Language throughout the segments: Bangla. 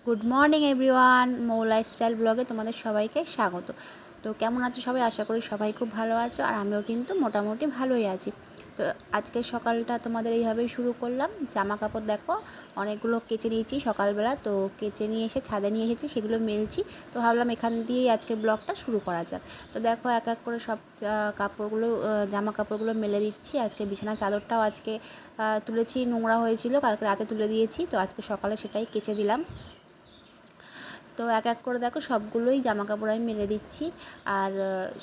গুড মর্নিং এভরিওয়ান, মৌ লাইফস্টাইল ব্লগে তোমাদের সবাইকে স্বাগত। তো কেমন আছো সবাই? আশা করি সবাই খুব ভালো আছো, আর আমিও কিন্তু মোটামুটি ভালোই আছি। তো আজকে সকালটা তোমাদের এইভাবেই শুরু করলাম। জামা কাপড় দেখো অনেকগুলো কেচে নিয়েছি সকালবেলা, তো কেচে নিয়ে এসে ছাদে নিয়ে এসেছি, সেগুলো মেলছি। তো ভাবলাম এখান দিয়েই আজকে ব্লগটা শুরু করা যাক। তো দেখো এক এক করে সব কাপড়গুলো জামা কাপড়গুলো মেলে দিচ্ছি। আজকে বিছানা চাদরটাও আজকে তুলেছি, নোংরা হয়েছিল, কালকে রাতে তুলে দিয়েছি, তো আজকে সকালে সেটাই কেচে দিলাম। তো এক এক করে দেখো সবগুলোই জামা কাপড় আমি মেলে দিচ্ছি। আর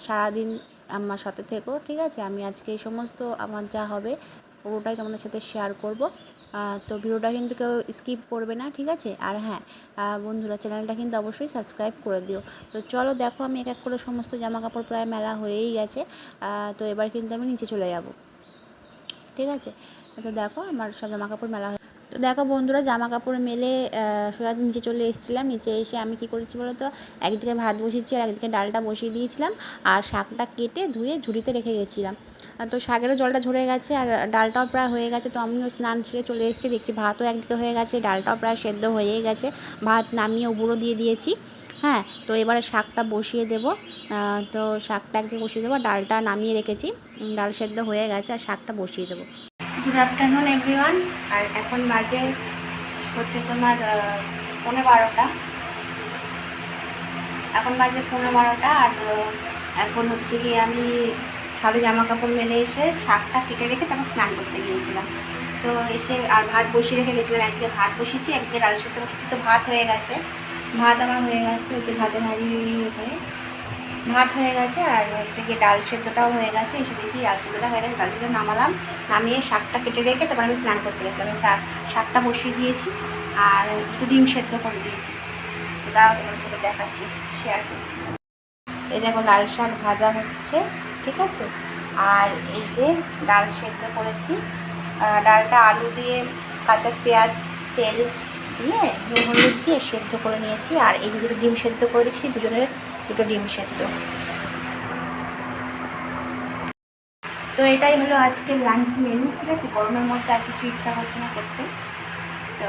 সারাদিন আমার সাথে থেকো, ঠিক আছে? আমি আজকে এই সমস্ত আমার যা হবে পুরোটাই তোমাদের সাথে শেয়ার করব। তো ভিডিওটা কিন্তু কেউ স্কিপ করবে না, ঠিক আছে? আর হ্যাঁ বন্ধুরা, চ্যানেলটা কিন্তু অবশ্যই সাবস্ক্রাইব করে দিও। তো চলো দেখো, আমি এক এক করে সমস্ত জামা কাপড় প্রায় মেলা হয়েই গেছে। তো এবার কিন্তু আমি নিচে চলে যাব, ঠিক আছে? তো দেখো আমার সব জামা কাপড় মেলা। তো দেখো বন্ধুরা, জামা কাপড় মেলে সোজা নিচে চলে এসেছিলাম। নিচে এসে আমি কি করেছি বলো তো, একদিকে ভাত বসিয়েছি আর একদিকে ডালটা বসিয়ে দিয়েছিলাম, আর শাকটা কেটে ধুয়ে ঝুড়িতে রেখে গেছিলাম। তো শাকেরও জলটা ঝরে গেছে আর ডালটাও প্রায় হয়ে গেছে। তো আমিও স্নান সেরে চলে এসেছি, দেখছি ভাতও একদিকে হয়ে গেছে, ডালটাও প্রায় সেদ্ধ হয়েই গেছে। ভাত নামিয়ে উবুড়ো দিয়ে দিয়েছি। হ্যাঁ, তো এবারে শাকটা বসিয়ে দেবো। তো শাকটা একদিকে বসিয়ে দেবো, ডালটা নামিয়ে রেখেছি, ডাল সেদ্ধ হয়ে গেছে, আর শাকটা বসিয়ে দেবো। Good afternoon everyone. আর এখন বাজে হচ্ছে তোমার 11:30। এখন বাজে 11:30, আর এখন হচ্ছে গিয়ে আমি ছাদে জামা কাপড় মেলে এসে শাকটা কেটে রেখে তারপর স্নান করতে গিয়েছিলাম। তো এসে আর ভাত বসিয়ে রেখে গেছিলাম, একদিকে ভাত বসিয়েছি একদিকে ডাল সেদ্ধ বসিয়েছি। তো ভাত হয়ে গেছে, ভাত আমার হয়ে গেছে, হচ্ছে ভাতের হাঁড়ি এখানে ভাত হয়ে গেছে, আর হচ্ছে গিয়ে ডাল সেদ্ধটাও হয়ে গেছে। এসে দেখি ডাল সেদ্ধটা হয়ে গেছে, ডাল সেদ্ধ নামালাম, নামিয়ে শাকটা কেটে রেখে তারপর আমি স্নান করতে গেছিলাম। আমি শাকটা বসিয়ে দিয়েছি আর একটু ডিম সেদ্ধ করে দিয়েছি। তো তাও তোমাদের সাথে দেখাচ্ছি, শেয়ার করছি। এই দেখো লাল শাক ভাজা হচ্ছে, ঠিক আছে? আর এই যে ডাল সেদ্ধ করেছি, ডালটা আলু দিয়ে কাঁচা পেঁয়াজ তেল দিয়ে নুন হলুদ দিয়ে সেদ্ধ করে নিয়েছি। আর এই যে দুটো ডিম সেদ্ধ করে দিচ্ছি, দুজনের দুটো ডিম সেদ্ধ। তো এটাই হলো আজকের লাঞ্চ মেনু, ঠিক আছে? গরমের মধ্যে আর কিছু ইচ্ছা করছে না করতে। তো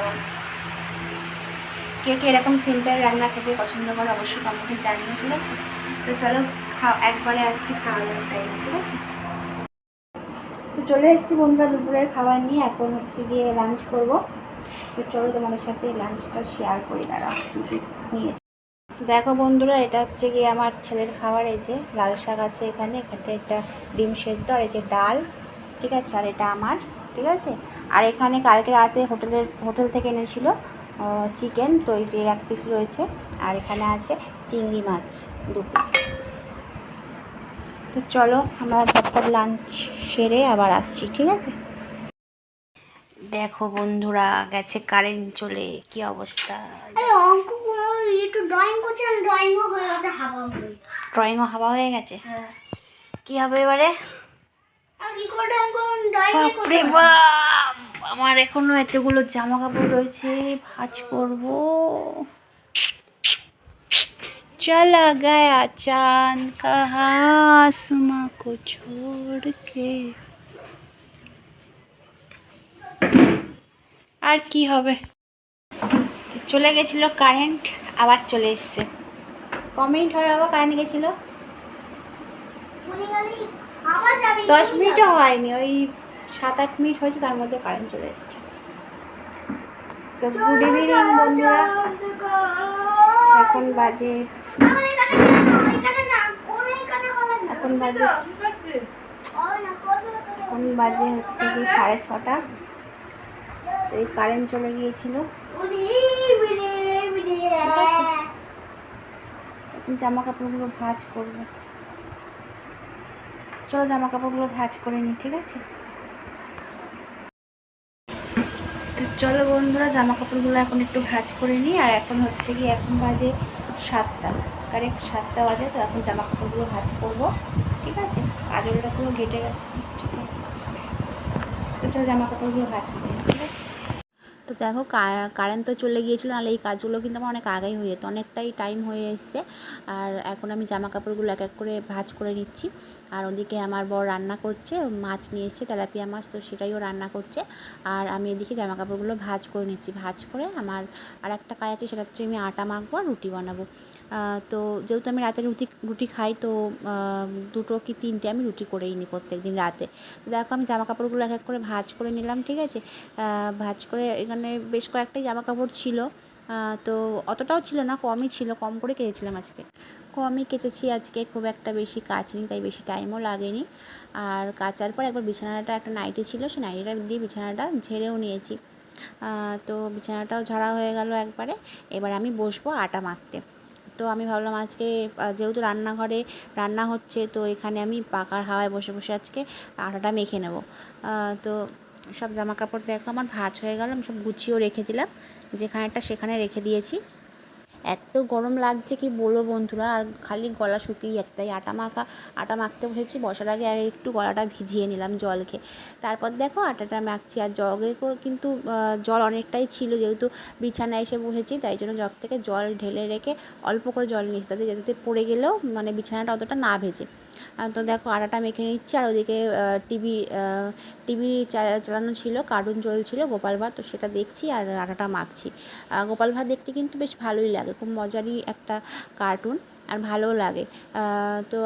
কে কে এরকম সিম্পল রান্না খেতে পছন্দ করে অবশ্যই কমেন্টে জানিও, ঠিক আছে? তো চলো একবারে আসছি খাওয়া দাওয়ার টাইম, ঠিক আছে? তো চলে এসেছি বন্ধুরা দুপুরের খাবার নিয়ে, এখন হচ্ছে গিয়ে লাঞ্চ করব। তো চলো তোমাদের সাথে লাঞ্চটা শেয়ার করি, দাঁড়াও নিয়ে এসেছি। দেখো বন্ধুরা, এটা হচ্ছে গিয়ে আমার ছেলের খাবার। এই যে লাল শাক আছে এখানে, এখানটা একটা ডিম সেদ্ধ, আর এই যে ডাল, ঠিক আছে? আর এটা আমার, ঠিক আছে? আর এখানে কালকে রাতে হোটেল থেকে এনেছিল চিকেন, তো এই যে 1 পিস রয়েছে, আর এখানে আছে চিংড়ি মাছ 2 পিস। তো চলো আমরা ঝটপট লাঞ্চ সেরে আবার আসছি, ঠিক আছে? দেখো বন্ধুরা, গেছে কারেন্ট চলে, কি অবস্থা! ড্রয়িংও হাওয়া হয়ে গেছে। কি হবে এবারে? বাপরে বাপ, আমার এখনো এতগুলো জামা কাপড় রয়েছে, ভাঁজ করব। चला गया चांद कहाँ आसमां को छोड़ के। আর কি হবে? চলে গেছিল কারেন্ট, আবার চলে এসছে। কমেন্ট হয় আবার কারেন্ট গেছিল, 10 মিনিটও হয়নি, ওই 7-8 মিনিট হয়েছে, তার মধ্যে কারেন্ট চলে এসছে। তো গুড ইভিনিং বন্ধুরা, এখন বাজে এখন বাজে হচ্ছে কি 6:30। এই কারেন্ট চলে গিয়েছিল। এখন জামা কাপড়গুলো ভাঁজ করবো। চলো জামা কাপড়গুলো ভাঁজ করে নিই, ঠিক আছে? তো চলো বন্ধুরা, জামা কাপড়গুলো এখন একটু ভাঁজ করে নিই। আর এখন হচ্ছে কি, এখন বাজে 7টা, কারেক্ট 7টা বাজে। তো এখন জামা কাপড়গুলো ভাঁজ করবো, ঠিক আছে? আজলটা পুরো ঘেটে গেছে, তো চলো জামা কাপড়গুলো ভাঁজ করে নিই, ঠিক আছে? তো তো দেখো কারেন্ট তো চলে গিয়েছিলো, নাহলে এই কাজগুলো কিন্তু আমার অনেক আগেই হয়ে যেত, অনেকটাই টাইম হয়ে এসছে। আর এখন আমি জামা কাপড়গুলো এক এক করে ভাঁজ করে নিচ্ছি। আর ওদিকে আমার বর রান্না করছে, মাছ নিয়ে এসছে, তেলাপিয়া মাছ, তো সেটাইও রান্না করছে। আর আমি এদিকে জামা কাপড়গুলো ভাঁজ করে নিচ্ছি। ভাঁজ করে আমার আর একটা কাজ আছে, সেটা হচ্ছে আমি আটা মাখবো আর রুটি বানাবো। তো যেহেতু আমি রাতে রুটি খাই, তো 2 কি 3টে আমি রুটি করেই নিই প্রত্যেক দিন রাতে। দেখো আমি জামা কাপড়গুলো এক এক করে ভাঁজ করে নিলাম, ঠিক আছে। ভাঁজ করে এখানে বেশ কয়েকটাই জামা কাপড় ছিল, তো অতটাও ছিল না, কমই ছিল, কম করে কেচেছিলাম আজকে, কমই কেচেছি আজকে, খুব একটা বেশি কাচিনি, তাই বেশি টাইমও লাগেনি। আর কাচার পর একবার বিছানাটা, একটা নাইটি ছিল, সেই নাইটিটা দিয়ে বিছানাটা ঝেড়েও নিয়েছি। তো বিছানাটাও ঝাড়া হয়ে গেল একবারে। এবার আমি বসবো আটা মাখতে। তো আমি ভাবলাম আজকে যেহেতু রান্নাঘরে রান্না হচ্ছে, তো এখানে আমি পাখার হাওয়ায় বসে বসে আজকে আটাটা মেখে নেব। তো সব জামা কাপড় দেখো আমার ভাঁজ হয়ে গেল, আমি সব গুছিয়েও রেখে দিলাম, যেখানেটা সেখানে রেখে দিয়েছি। এত গরম লাগছে কি বলবো বন্ধুরা, আর খালি গলা শুকিয়ে যাচ্ছে, তাই আটা মাখতে বসেছি। বসার আগে একটু গলাটা ভিজিয়ে নিলাম জল খেয়ে, তারপর দেখো আটাটা মাখছি। আর জগে করে কিন্তু জল অনেকটাই ছিল, যেহেতু বিছানায় এসে বসেছি, তাই জন্য জগ থেকে জল ঢেলে রেখে অল্প করে জল নিচ্ছি, যাতে পড়ে গেলেও মানে বিছানাটা অতটা না ভেজে। তো দেখো আটাটা মেখে নিচ্ছি। আর ওদিকে টিভি চালানো ছিল, কার্টুন চলছিল গোপাল ভাঁড়, তো সেটা দেখছি আর আটাটা মাখছি। গোপাল ভাঁড় দেখতে কিন্তু বেশ ভালোই লাগে, খুব মজারই একটা কার্টুন, আর ভালোও লাগে। তো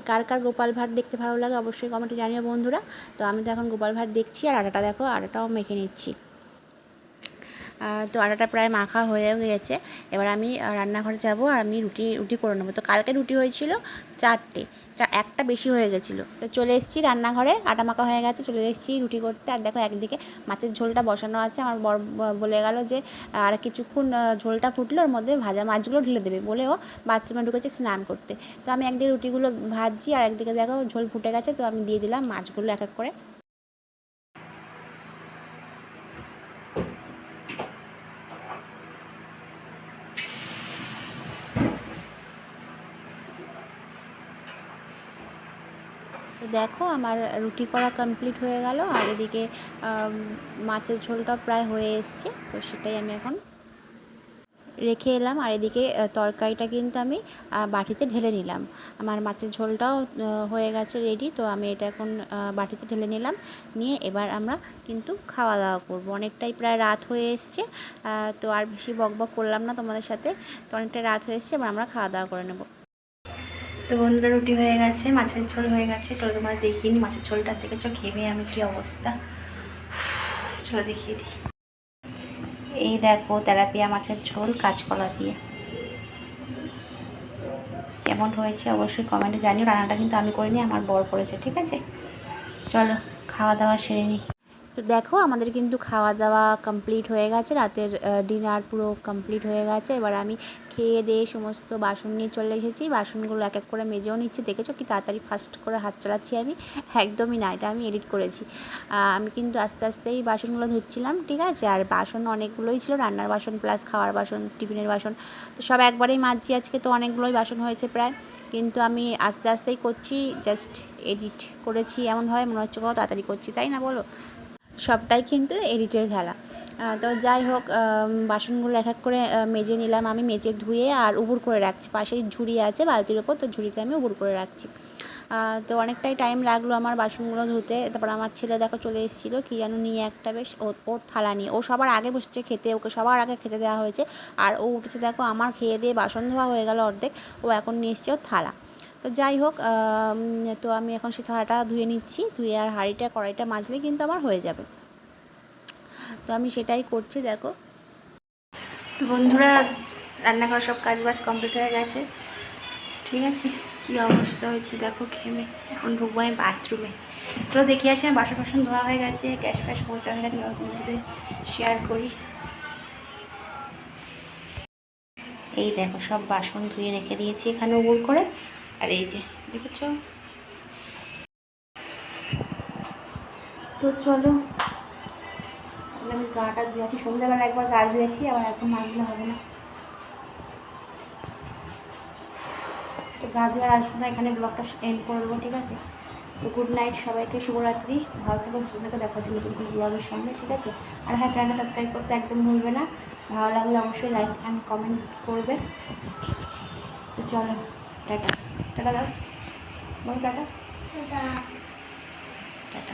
কার কার গোপাল ভাঁড় দেখতে ভালো লাগে অবশ্যই কমেন্টে জানিও বন্ধুরা। তো আমি তো এখন গোপাল ভাঁড় দেখছি, আর আটাটা দেখো আটাটাও মেখে নিচ্ছি। তো আটাটা প্রায় মাখা হয়ে গেছে। এবার আমি রান্নাঘরে যাব, আর আমি রুটি করে নেবো। তো কালকে রুটি হয়েছিল 4টে, একটা বেশি হয়ে গেছিলো। তো চলে এসেছি রান্নাঘরে, আটা মাখা হয়ে গেছে, চলে এসেছি রুটি করতে। আর দেখো একদিকে মাছের ঝোলটা বসানো আছে, আমার বর বলে গেল যে আর কিছুক্ষণ ঝোলটা ফুটলে ওর মধ্যে ভাজা মাছগুলো ঢেলে দেবে, বলেও বাথরুমে ঢুকেছে স্নান করতে। তো আমি একদিকে রুটিগুলো ভাজছি, আর একদিকে দেখো ঝোল ফুটে গেছে, তো আমি দিয়ে দিলাম মাছগুলো এক এক করে। তো দেখো আমার রুটি করা কমপ্লিট হয়ে গেল, আর এদিকে মাছের ঝোলটা প্রায় হয়ে এসছে, তো সেটাই আমি এখন রেখে এলাম। আর এদিকে তরকারিটা কিন্তু আমি বাটিতে ঢেলে নিলাম। আমার মাছের ঝোলটাও হয়ে গেছে রেডি, তো আমি এটা এখন বাটিতে ঢেলে নিলাম। নিয়ে এবার আমরা কিন্তু খাওয়া দাওয়া করবো, অনেকটাই প্রায় রাত হয়ে এসছে। তো আর বেশি বকবক করলাম না তোমাদের সাথে, তো অনেকটাই রাত হয়ে এসছে, এবার আমরা খাওয়া দাওয়া করে নেব। তো বন্ধুরা রুটি হয়ে গেছে, মাছের ঝোল হয়ে গেছে, চলো তোমার দেখিয়ে নিই মাছের ঝোলটা, দেখেছো ঘেমে আমি কী অবস্থা, চলো দেখিয়ে দিই। এই দেখো তেলাপিয়া মাছের ঝোল কাঁচকলা দিয়ে, কেমন হয়েছে অবশ্যই কমেন্টে জানিও। রান্নাটা কিন্তু আমি করিনি, আমার বর করেছে, ঠিক আছে। চলো খাওয়া দাওয়া সেরে নিই। তো দেখো আমাদের কিন্তু খাওয়া দাওয়া কমপ্লিট হয়ে গেছে, রাতের ডিনার পুরো কমপ্লিট হয়ে গেছে। এবার আমি খেয়ে দিয়ে সমস্ত বাসন নিয়ে চলে এসেছি, বাসনগুলো এক এক করে মেজেও নিচ্ছি। দেখেছো কি তাড়াতাড়ি ফাস্ট করে হাত চালাচ্ছি আমি, একদমই না, এটা আমি এডিট করেছি। আমি কিন্তু আস্তে আস্তেই বাসনগুলো ধুচ্ছিলাম, ঠিক আছে। আর বাসন অনেকগুলোই ছিল, রান্নার বাসন প্লাস খাওয়ার বাসন, টিফিনের বাসন, তো সব একবারেই মাজছি আজকে, তো অনেকগুলোই বাসন হয়েছে প্রায়। কিন্তু আমি আস্তে আস্তেই করছি, জাস্ট এডিট করেছি এমনভাবে মনে হচ্ছে কত তাড়াতাড়ি করছি, তাই না বলো। সবটাই কিন্তু এডিটের খেলা। তো যাই হোক বাসনগুলো এক এক করে মেজে নিলাম, আমি মেজে ধুয়ে আর উবুর করে রাখছি, পাশেই ঝুড়ি আছে বালতির ওপর, তো ঝুড়িতে আমি উবুর করে রাখছি। তো অনেকটাই টাইম লাগলো আমার বাসনগুলো ধুতে। তারপর আমার ছেলে দেখো চলে এসেছিলো কি যেন নিয়ে, একটা বেশ ওর থালা নিয়ে, ও সবার আগে বসছে খেতে, ওকে সবার আগে খেতে দেওয়া হয়েছে। আর ও উঠেছে দেখো, আমার খেয়ে দিয়ে বাসন ধোয়া হয়ে গেল অর্ধেক, ও এখন নিয়ে এসছে ওর থালা। তো যাই হোক তো আমি এখন সেই থালাটা ধুয়ে নিচ্ছি, ধুয়ে আর হাঁড়িটা কড়াইটা মাজলেই কিন্তু আমার হয়ে যাবে। তো আমি সেটাই করছি দেখো। বন্ধুরা রান্নাঘর সব কাজ বাজ কমপ্লিট হয়ে গেছে, ঠিক আছে। কী অবস্থা হয়েছে দেখো ঘেমে, এখন ঢুকবো আমি বাথরুমে। তো দেখে আসি আমার বাসন ধোয়া হয়ে গেছে, গ্যাস ফ্যাস পৌঁছা হয়ে গেছে, তোমাদের শেয়ার করি। এই দেখো সব বাসন ধুয়ে রেখে দিয়েছি এখানে উবুর করে। আর এই যে দেখেছ, তো চলো আমি গাটা ধুয়েছি, সন্ধ্যাবেলা একবার গা ধুয়েছি, আবার এখন মাজলে হবে না। তো গা ধুয়ে আসবো না, এখানে ব্লগটা এন্ড করবো, ঠিক আছে। তো গুড নাইট সবাইকে, শুভরাত্রি, ভালো থেকো, সুস্থ থেকো, দেখা হচ্ছে নতুন কোনো ব্লগের সঙ্গে, ঠিক আছে? আর হ্যাঁ, চ্যানেলটা সাবস্ক্রাইব করতে একদম ভুলবে না, ভালো লাগলে অবশ্যই লাইক অ্যান্ড কমেন্ট করবে। তো চলো, টাটা। টাটা দাও, বলো টাটা। টাটা।